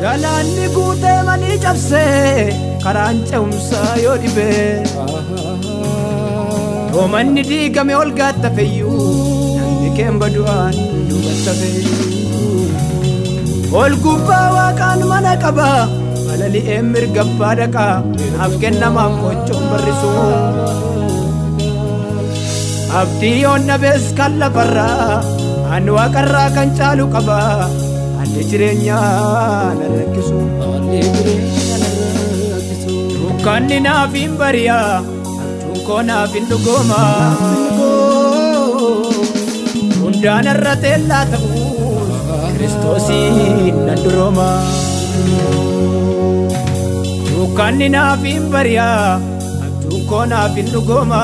Galaanni guutee manii cabsee karaan ce'umsaa yoo dhibee Roomanni diigame ol gaattaafeyyuu namni keemba du'aan duubattaafeyyuu Ol gubbaa waaqaan mana qaba balali'een mirgabbaa dhaqaa naaf kennamaan qochoon barrisuu Abdii yoon dhabees kan lafarraa ani waaqarraa kan caalu qaba Ande jireenyaa na rakkisu Dukkanni naaf hin bari'aa abjuun koo naaf hin dhugooma Hundaan irra teellaa ta'uun Kiristoosiin nan durooma Dukkanni naaf hin bari'aa abjuun koo naaf hin dhugooma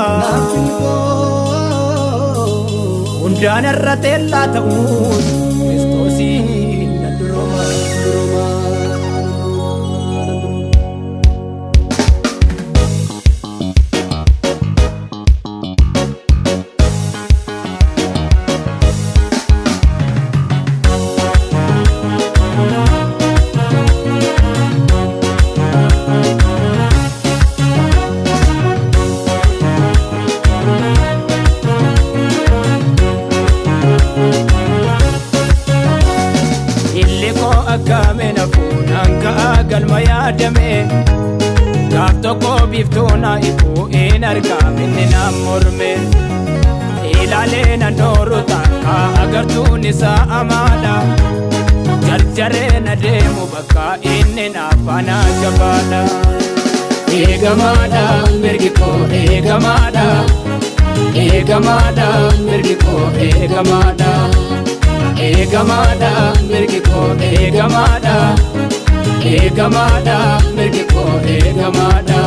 Hundaan irra teellaa ta'uun Kiristoosiin Akamena funanga galma yaadame Gaaf tokko biiftuuna ifuu in argamne nam morme Ilaalee na nooru takka agartuun isaa amaadha Jarjaree na deemu bakka inni naafana jabaadha Eegamaadha mirgi koo eegamaadha Eegamaadha mirgi koo eegamaadha Eegamaadha mirgi koo eegamaadha Eegamaadha mirgi koo eegamaadha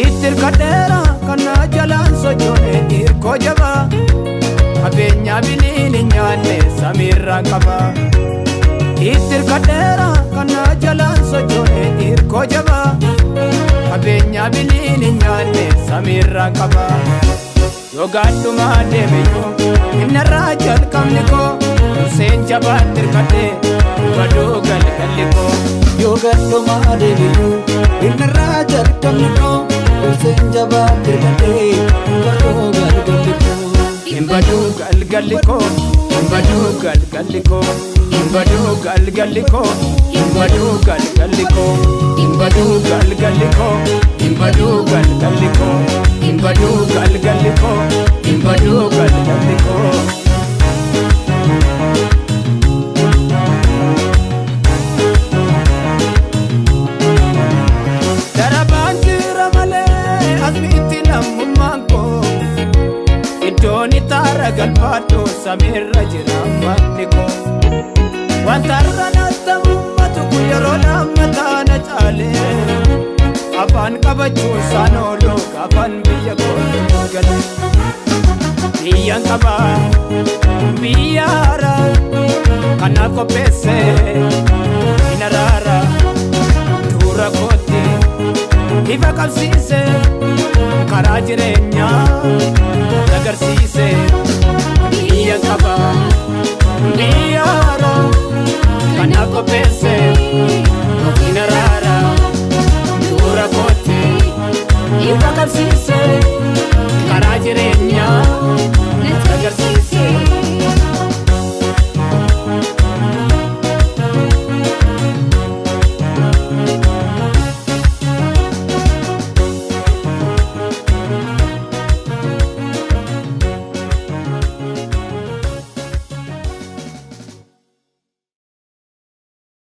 Ittirkadheera kana jalaan sochoone hirkoo jabaa Abeenya biliini nyaanne samiirraan qaba Ittirkadheera kana jalaan sochoone hirkoo jabaa Abeenya biliini nyaanne samiirraan qaba Yoo gaadhumaa deemeyyuu innarraa jalqabni koo Durseen jabaatti hirkadhee baduu galgalli koo Yoo gaadhumaa deemeyyuu innarraa jalqabni koo Durseen jabaatti hirkadhee baduu galgalli koo Imbadu galgaliko, imbadu galgaliko, imbadu galgaliko, imbadu galgaliko, imbadu galgaliko, imbadu galgaliko, imbadu galgaliko, imbadu galgaliko. Darabaan jira malee asmiitti namummaan koo. Iddooni taara galfaadhu samiirra jira maqni koo Wantarra nattamummatu kun yeroo lammataa na caale Afaan qabachuun isaan ooluu afaan biyya koo gale Biyyan qaba biyya haaraa kana qopheesse hin araara Tuura kootti ifa qabsiise karaa jireenyaa agarsiise biyya qaba biyya haaraa kana qopheesse hin araara tuura kootti ifa qabsiise karaa jireenyaa agarsiise